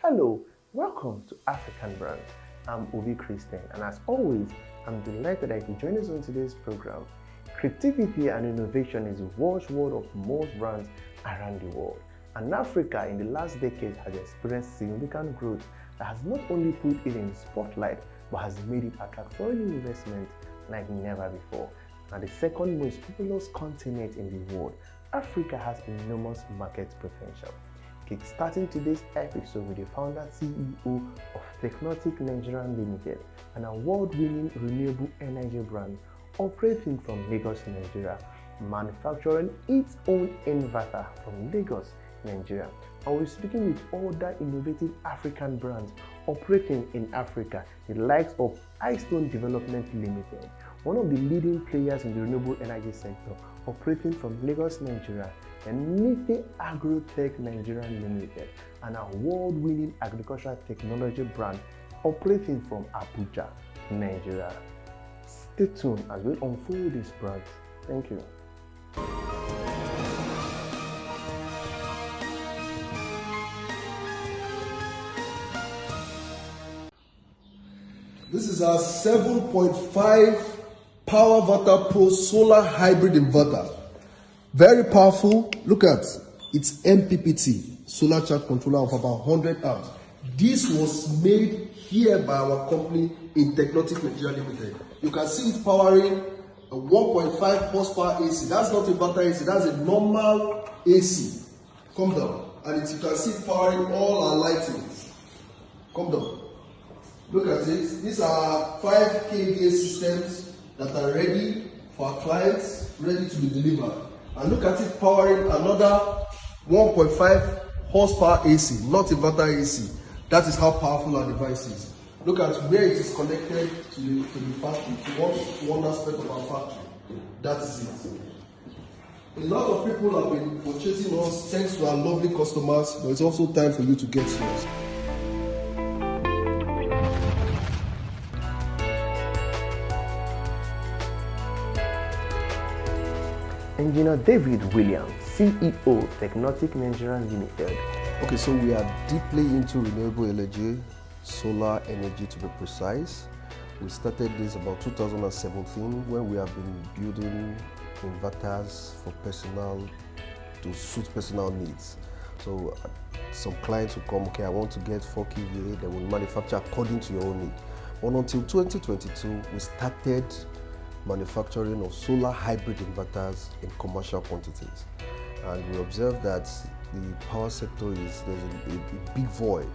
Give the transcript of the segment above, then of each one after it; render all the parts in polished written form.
Hello, welcome to African Brand. I'm Obi Christian, and as always, I'm delighted that you join us on today's program. Creativity and innovation is the watchword of most brands around the world, and Africa in the last decade has experienced significant growth that has not only put it in the spotlight but has made it attract foreign investment like never before. Now, the second most populous continent in the world, Africa has enormous market potential. Kickstarting today's episode with the founder CEO of Technautic Nigeria Limited, an award-winning renewable energy brand operating from Lagos, Nigeria, manufacturing its own inverter from Lagos, Nigeria. And we're speaking with other innovative African brands operating in Africa, the likes of Eystone Development Limited, one of the leading players in the renewable energy sector, operating from Lagos, Nigeria, and Netay Agro Nigeria Limited, an award-winning agricultural technology brand operating from Abuja, Nigeria. Stay tuned as we unfold these brands. Thank you. This is our 7.5 Power Inverter Pro Solar Hybrid Inverter. Very powerful. Look at its MPPT, solar charge controller of about 100 amps. This was made here by our company in Technautic Nigeria Limited. You can see it powering a 1.5 horsepower AC. That's not inverter AC, that's a normal AC. Come down. And you can see it powering all our lightings. Come down. Look at it. These are 5 kVA systems that are ready for our clients, ready to be delivered. And look at it powering another 1.5 horsepower AC, not inverter AC. That is how powerful our device is. Look at where it is connected to the factory, to one aspect of our factory. That is it. A lot of people have been purchasing us thanks to our lovely customers, but it's also time for you to get yours. Engineer David Williams, CEO, Technautic Nigeria Limited. Okay, so we are deeply into renewable energy, solar energy to be precise. We started this about 2017 when we have been building inverters for to suit personal needs. So some clients will come, okay, I want to get 4 kVA, they will manufacture according to your own need. But until 2022, we started manufacturing of solar hybrid inverters in commercial quantities. And we observed that the power sector there's a big void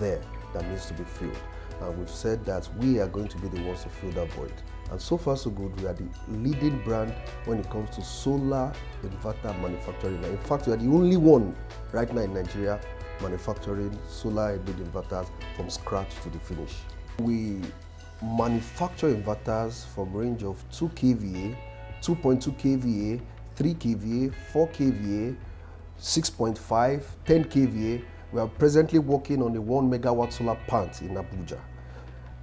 there that needs to be filled. And we've said that we are going to be the ones to fill that void. And so far so good, we are the leading brand when it comes to solar inverter manufacturing. In fact, we are the only one right now in Nigeria manufacturing solar hybrid inverters from scratch to the finish. We manufacture inverters from range of 2 kVA, 2.2 kVA, 3 kVA, 4 kVA, 6.5, 10 kVA. We are presently working on a 1 megawatt solar plant in Abuja.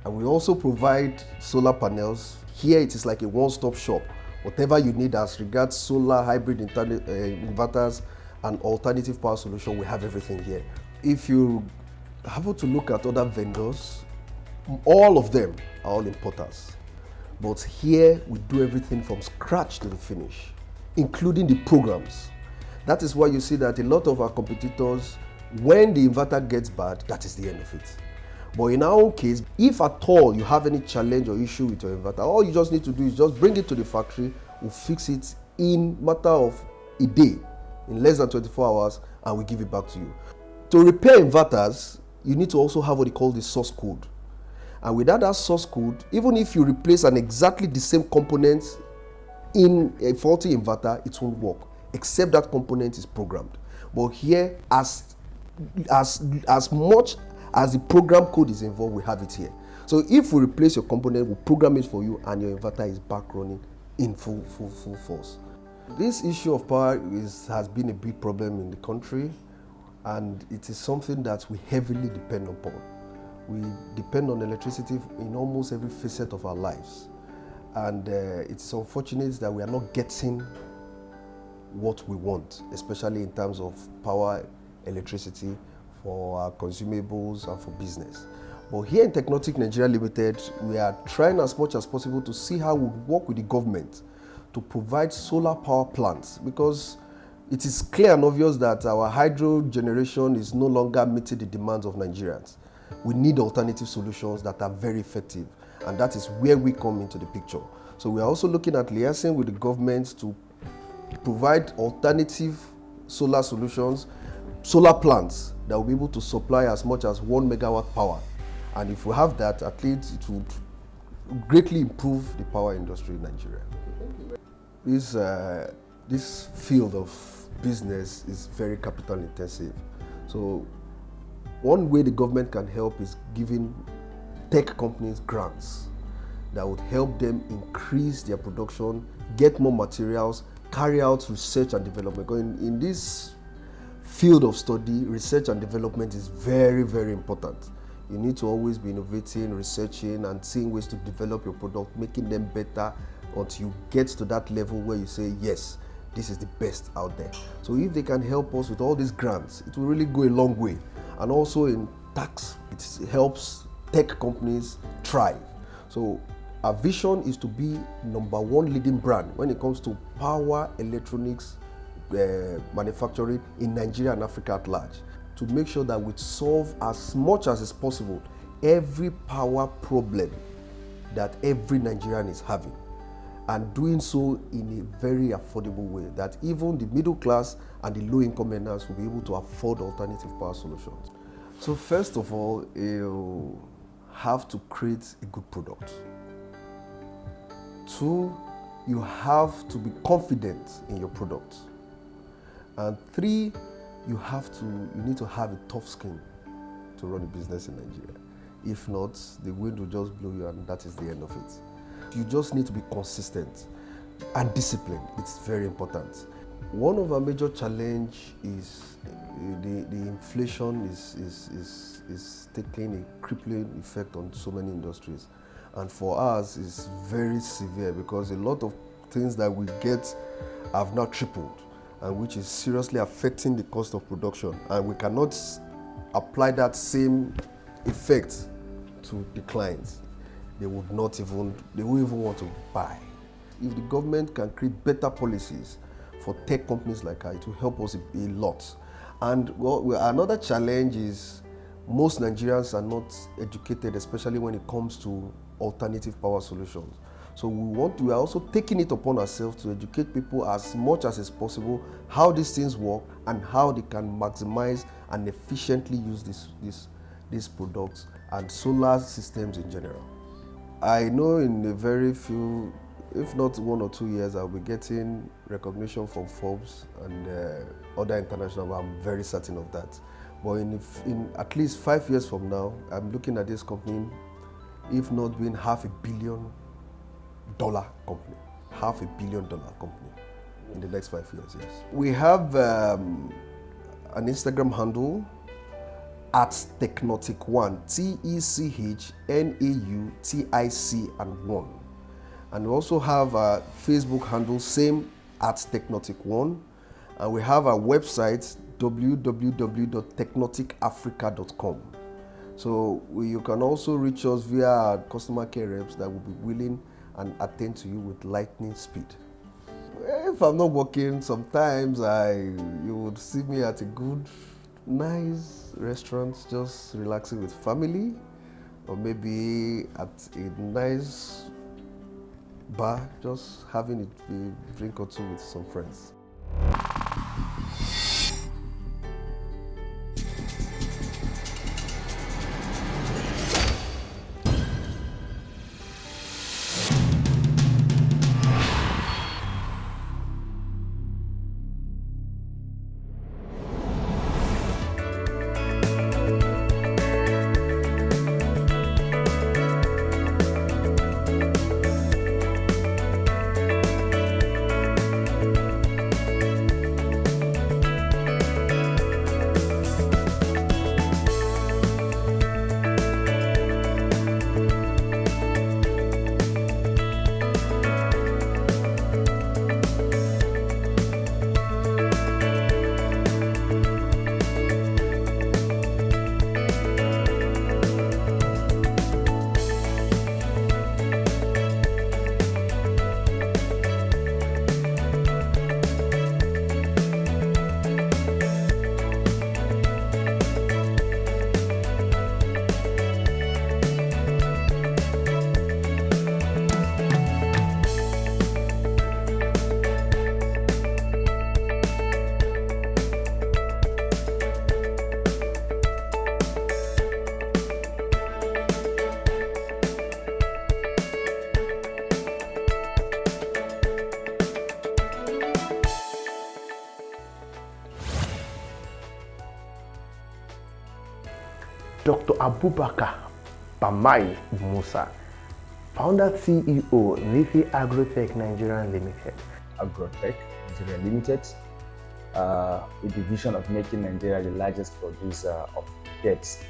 And we also provide solar panels. Here it is like a one-stop shop. Whatever you need as regards solar hybrid inverters and alternative power solution, we have everything here. If you happen to look at other vendors, all of them are all importers. But here we do everything from scratch to the finish, including the programs. That is why you see that a lot of our competitors, when the inverter gets bad, that is the end of it. But in our own case, if at all you have any challenge or issue with your inverter, all you just need to do is just bring it to the factory, we'll fix it in matter of a day, in less than 24 hours, and we give it back to you. To repair inverters, you need to also have what they call the source code. And without that source code, even if you replace an exactly the same component in a faulty inverter, it won't work, except that component is programmed. But here, as much as the program code is involved, we have it here. So if we replace your component, we'll program it for you, and your inverter is back running in full force. This issue of power has been a big problem in the country, and it is something that we heavily depend upon. We depend on electricity in almost every facet of our lives. And it's unfortunate that we are not getting what we want, especially in terms of power, electricity for our consumables and for business. But here in Technautic Nigeria Limited, we are trying as much as possible to see how we work with the government to provide solar power plants, because it is clear and obvious that our hydro generation is no longer meeting the demands of Nigerians. We need alternative solutions that are very effective, and that is where we come into the picture. So we are also looking at liaising with the government to provide alternative solar solutions, solar plants that will be able to supply as much as 1 megawatt power. And if we have that, at least it would greatly improve the power industry in Nigeria. This field of business is very capital intensive. So one way the government can help is giving tech companies grants that would help them increase their production, get more materials, carry out research and development. Because in this field of study, research and development is very, very important. You need to always be innovating, researching, and seeing ways to develop your product, making them better until you get to that level where you say, yes, this is the best out there. So if they can help us with all these grants, it will really go a long way. And also in tax, it helps tech companies thrive. So our vision is to be #1 leading brand when it comes to power electronics manufacturing in Nigeria and Africa at large, to make sure that we solve as much as is possible every power problem that every Nigerian is having, and doing so in a very affordable way that even the middle class and the low income earners will be able to afford alternative power solutions. So first of all, you have to create a good product. 2, you have to be confident in your product. And 3, you need to have a tough skin to run a business in Nigeria. If not, the wind will just blow you and that is the end of it. You just need to be consistent and disciplined. It's very important. One of our major challenge is the inflation is taking a crippling effect on so many industries. And for us, it's very severe because a lot of things that we get have now tripled, and which is seriously affecting the cost of production. And we cannot apply that same effect to the clients. They won't even want to buy. If the government can create better policies for tech companies like us, it will help us a lot. And another challenge is most Nigerians are not educated, especially when it comes to alternative power solutions. So we are also taking it upon ourselves to educate people as much as is possible how these things work and how they can maximize and efficiently use these products and solar systems in general. I know in a very few, if not 1 or 2 years, I'll be getting recognition from Forbes and other international. I'm very certain of that. But in at least 5 years from now, I'm looking at this company, if not being $500 million company, $500 million company in the next 5 years. Yes, we have an Instagram handle at Technautic1, TECHNAUTIC1, and we also have a Facebook handle, same at Technautic1, and we have our website www.technauticafrica.com. So you can also reach us via our customer care reps that will be willing and attend to you with lightning speed. If I'm not working, sometimes you would see me at a good, nice restaurant, just relaxing with family, or maybe at a nice bar, just having a drink or two with some friends. Dr. Abubakar Bamai Musa, founder CEO, Netay Agro Nigeria Limited. Agrotech Nigeria Limited, with the vision of making Nigeria the largest producer of dates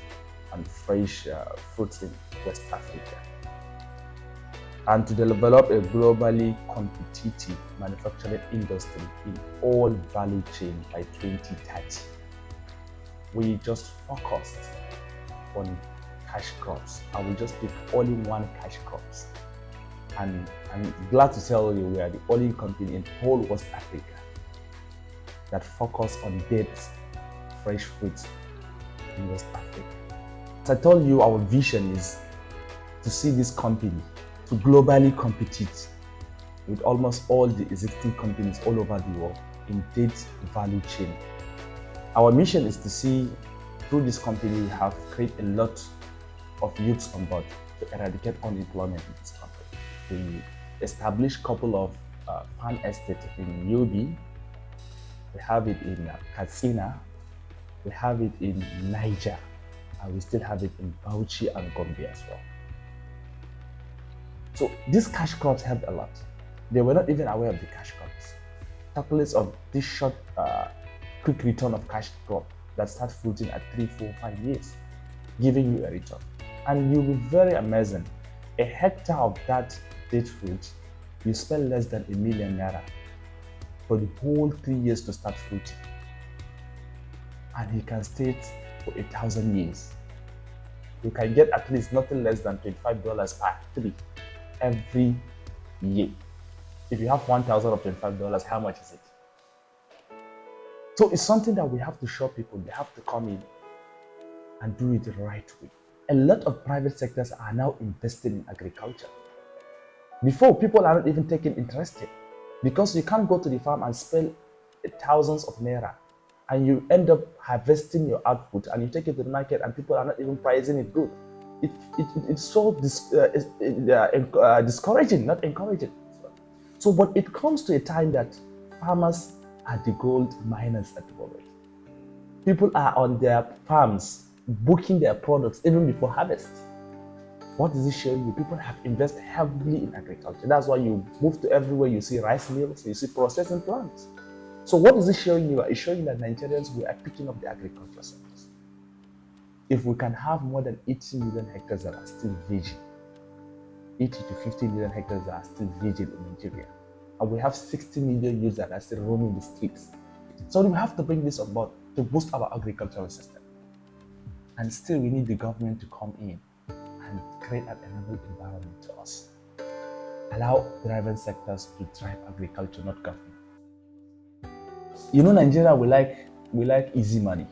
and fresh fruits in West Africa, and to develop a globally competitive manufacturing industry in all value chain by 2030. We just focused on cash crops, and we just pick only one cash crops. And I'm glad to tell you we are the only company in whole West Africa that focus on dates, fresh fruits in West Africa. As I told you, our vision is to see this company to globally compete with almost all the existing companies all over the world in date value chain. Our mission is to see through this company we have created a lot of youths on board to eradicate unemployment in this country. We established a couple of farm estates in Yobe. We have it in Katsina. We have it in Niger. And we still have it in Bauchi and Gombe as well. So these cash crops helped a lot. They were not even aware of the cash crops. Calculates of this short, quick return of cash crop that starts fruiting at 3, 4, 5 years, giving you a return. And you'll be very amazing. A hectare of that date fruit, you spend less than ₦1 million for the whole 3 years to start fruiting. And you can stay for 1,000 years. You can get at least nothing less than $25 per tree every year. If you have 1,000 of $25, how much is it? So it's something that we have to show people. They have to come in and do it the right way. A lot of private sectors are now investing in agriculture. Before, people are not even taking interest in, because you can't go to the farm and spend thousands of naira, and you end up harvesting your output and you take it to the market and people are not even pricing it good. It's so discouraging, not encouraging. So, but it comes to a time that farmers are the gold miners at the moment. People are on their farms booking their products even before harvest. What is it showing you? People have invested heavily in agriculture. That's why you move to everywhere, you see rice mills, you see processing plants. So what is it showing you? It's showing that Nigerians, we are picking up the agriculture sectors. If we can have more than 80 million hectares that are still virgin, 80 to 50 million hectares that are still virgin in Nigeria, and we have 60 million youths that are still roaming the streets. So we have to bring this on board to boost our agricultural system. And still we need the government to come in and create an enable environment to us. Allow private sectors to drive agriculture, not government. You know, Nigeria, we like easy money.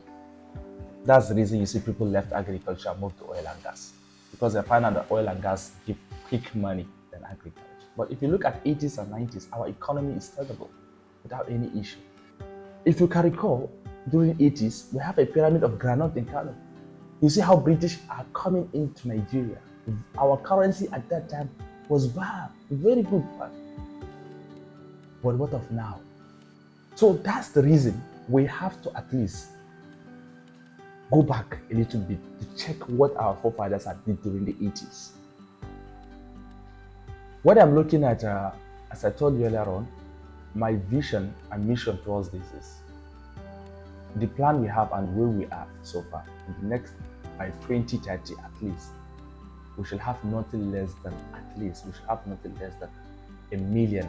That's the reason you see people left agriculture and moved to oil and gas, because they find out that oil and gas give quick money than agriculture. But if you look at 80s and 90s, our economy is stable without any issue. If you can recall, during 80s, we have a pyramid of groundnut in Kano. You see how British are coming into Nigeria. Our currency at that time was very good. But what of now? So that's the reason we have to at least go back a little bit to check what our forefathers had did during the 80s. What I'm looking at, as I told you earlier on, my vision and mission towards this is the plan we have and where we are so far. In the next, by 2030 at least, we should have nothing less than 1 million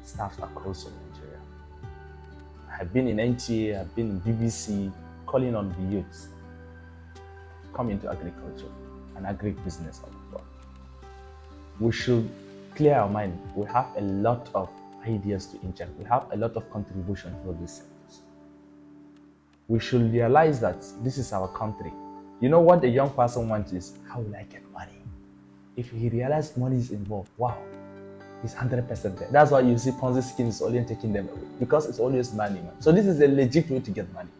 staff across Nigeria. I've been in NTA, I've been in BBC, calling on the youths to come into agriculture and agribusiness as well. We should clear our mind. We have a lot of ideas to inject. We have a lot of contribution for these sectors. We should realize that this is our country. You know what the young person wants is, how will I get money? If he realizes money is involved, wow, it's 100% there. That's why you see Ponzi schemes only taking them away, because it's always money. So this is a legit way to get money.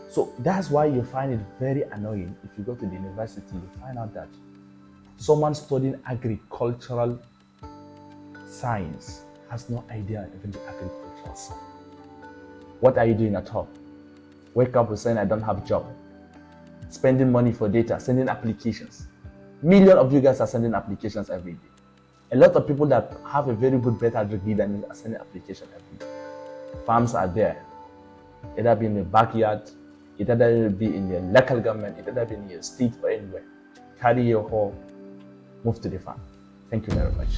So that's why you find it very annoying if you go to the university, you find out that someone studying agricultural science has no idea even the agricultural science. What are you doing at home? Wake up and saying, I don't have a job. spending money for data, sending applications. Millions of you guys are sending applications every day. A lot of people that have a very good better degree than you are sending applications every day. Farms are there, either be in your backyard, either be in your local government, either be in your state or anywhere. Carry your hoe, move to the farm. Thank you very much.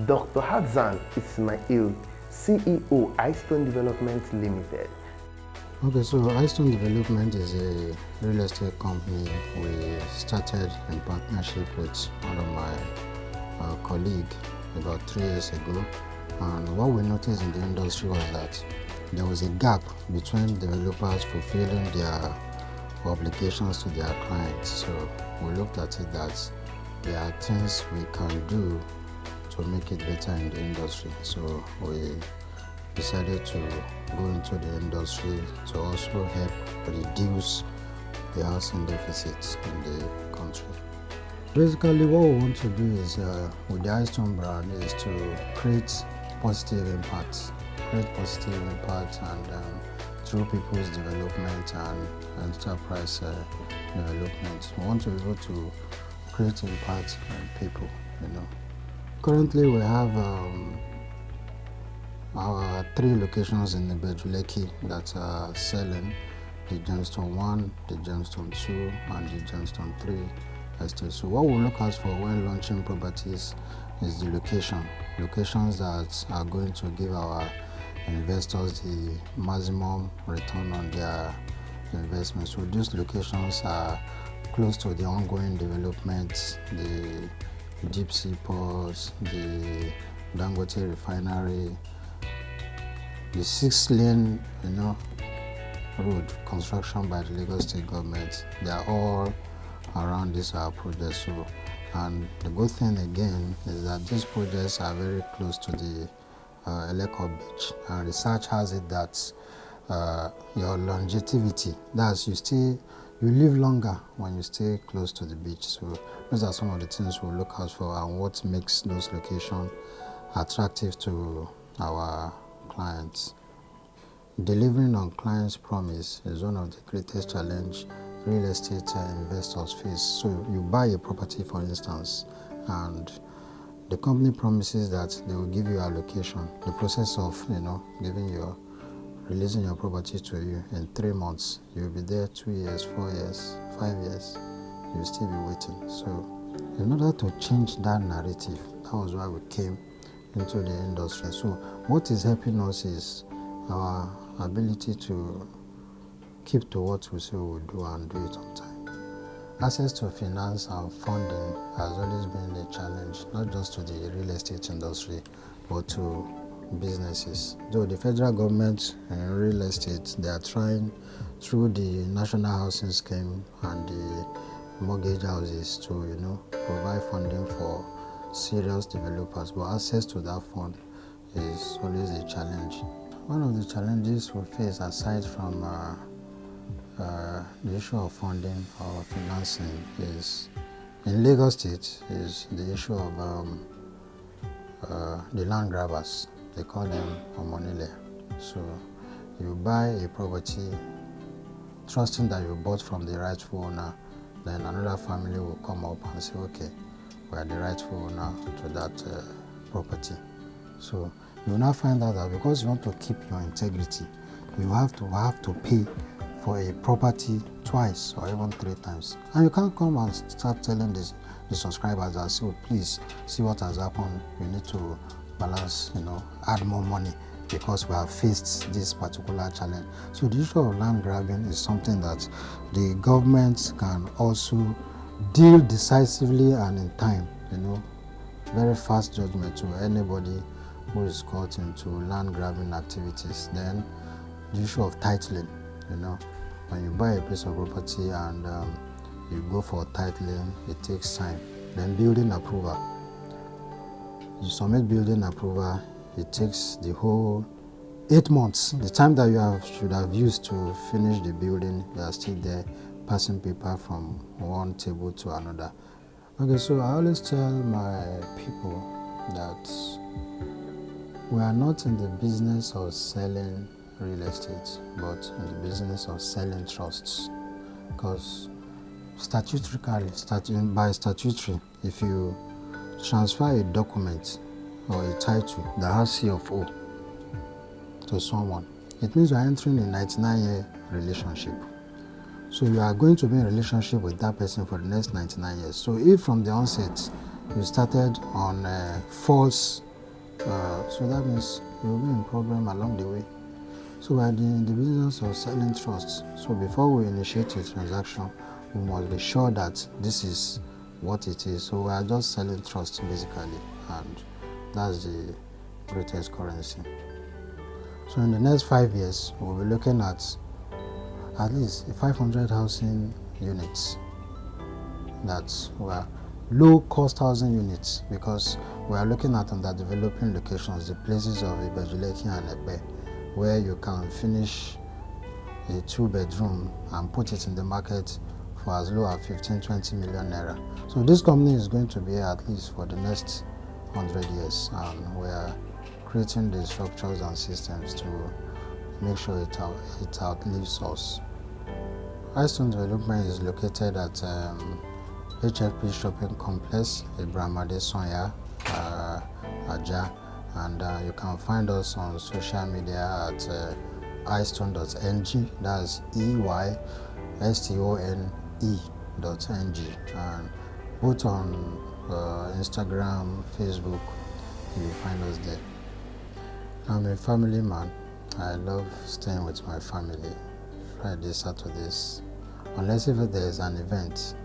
Dr. Hadzan Ismail, CEO, Eystone Development Limited. Okay, so Eystone Development is a real estate company we started in partnership with one of my colleagues about 3 years ago. And what we noticed in the industry was that there was a gap between developers fulfilling their obligations to their clients. So we looked at it that there are things we can do to make it better in the industry. So we decided to go into the industry to also help reduce the housing deficits in the country. Basically, what we want to do is, with the Eystone brand, is to create positive impact, and through people's development and enterprise development. We want to be able to create impact on people, Currently, we have our 3 locations in the Beduleki that are selling: the Gemstone 1, the Gemstone 2, and the Gemstone 3 estate. So what we look out for when launching properties is the locations that are going to give our investors the maximum return on their investment. So these locations are close to the ongoing development, the deep sea ports, the Dangote refinery, the 6-lane road construction by the Lagos State government. They are all around this project. So, and the good thing again is that these projects are very close to the Eleko beach, and research has it that your longevity, that's you live longer when you stay close to the beach. So those are some of the things we'll look out for and what makes those locations attractive to our clients. Delivering on clients' promise is one of the greatest challenges real estate investors face. So you buy a property, for instance, and the company promises that they will give you allocation. The process of releasing your property to you in 3 months, you'll be there 2 years, 4 years, 5 years, you'll still be waiting. So in order to change that narrative, that was why we came into the industry. So what is helping us is our ability to keep to what we say we'll do and do it on time. Access to finance and funding has always been a challenge, not just to the real estate industry, but to businesses. Though the federal government in real estate, they are trying through the National Housing Scheme and the mortgage houses to provide funding for serious developers, but access to that fund is always a challenge. One of the challenges we face, aside from the issue of funding or financing, is in Lagos State is the issue of the land grabbers. They call them omonile. So you buy a property trusting that you bought from the rightful owner, then another family will come up and say, okay, we are the rightful owner to that property. So you will now find out that because you want to keep your integrity, you have to pay for a property twice or even 3 times. And you can't come and start telling the subscribers that, so please see what has happened, you need to balance, add more money because we have faced this particular challenge. So the issue of land grabbing is something that the government can also deal decisively and in time, very fast judgment to anybody who is caught into land grabbing activities. Then the issue of titling, when you buy a piece of property and you go for titling, it takes time. Then building approval. You submit building approval, it takes the whole 8 months. The time that you should have used to finish the building, you are still there passing paper from one table to another. Okay, so I always tell my people that we are not in the business of selling real estate, but in the business of selling trusts. Because by statutory, if you transfer a document or a title that has C of O to someone, it means you are entering a 99-year relationship. So you are going to be in a relationship with that person for the next 99 years. So if from the onset you started on false, so that means you will be in problem along the way. So we are in the business of selling trusts. So before we initiate a transaction, we must be sure that this is what it is. So we are just selling trust basically, and that's the greatest currency. So in the next 5 years, we'll be looking at least 500 housing units that were low-cost housing units, because we are looking at underdeveloping locations, the places of Ibejuleki and Epe, where you can finish a 2-bedroom and put it in the market for as low as 15-20 million naira. So this company is going to be here at least for the next 100 years, and we are creating the structures and systems to make sure it outlives us. Eystone development is located at HFP Shopping Complex, Ibramade Sonya, Aja, and you can find us on social media at eystone.ng, that's EYSTONE.ng, and both on Instagram, Facebook, you will find us there. I'm a family man. I love staying with my family Fridays, Saturdays, unless if there's an event.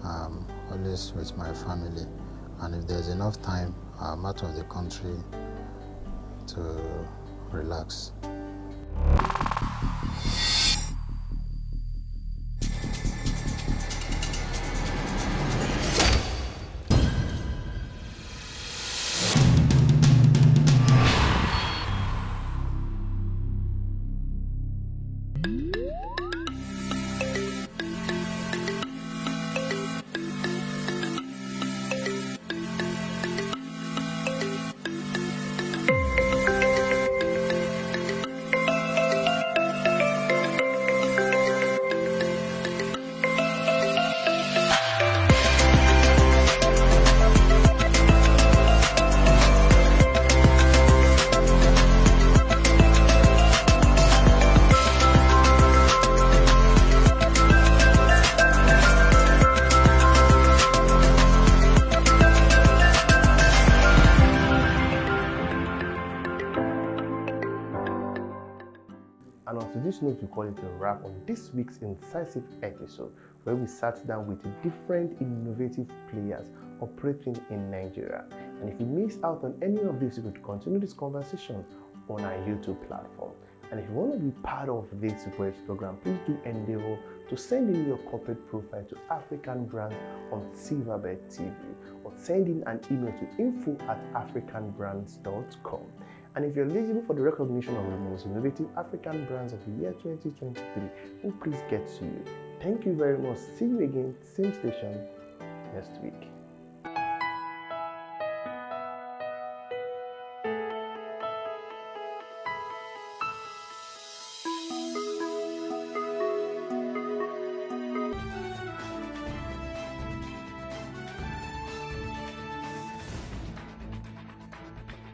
I'm always with my family, and if there's enough time, I'm out of the country to relax. And on this note, we call it a wrap on this week's incisive episode, where we sat down with different innovative players operating in Nigeria. And if you missed out on any of this, you could continue this conversation on our YouTube platform. And if you want to be part of this Super program, please do endeavor to send in your corporate profile to African Brands on Silverbird TV, or send in an email to info@africanbrands.com. And if you're eligible for the recognition of the most innovative African brands of the year 2023, we'll please get to you. Thank you very much. See you again, same station next week.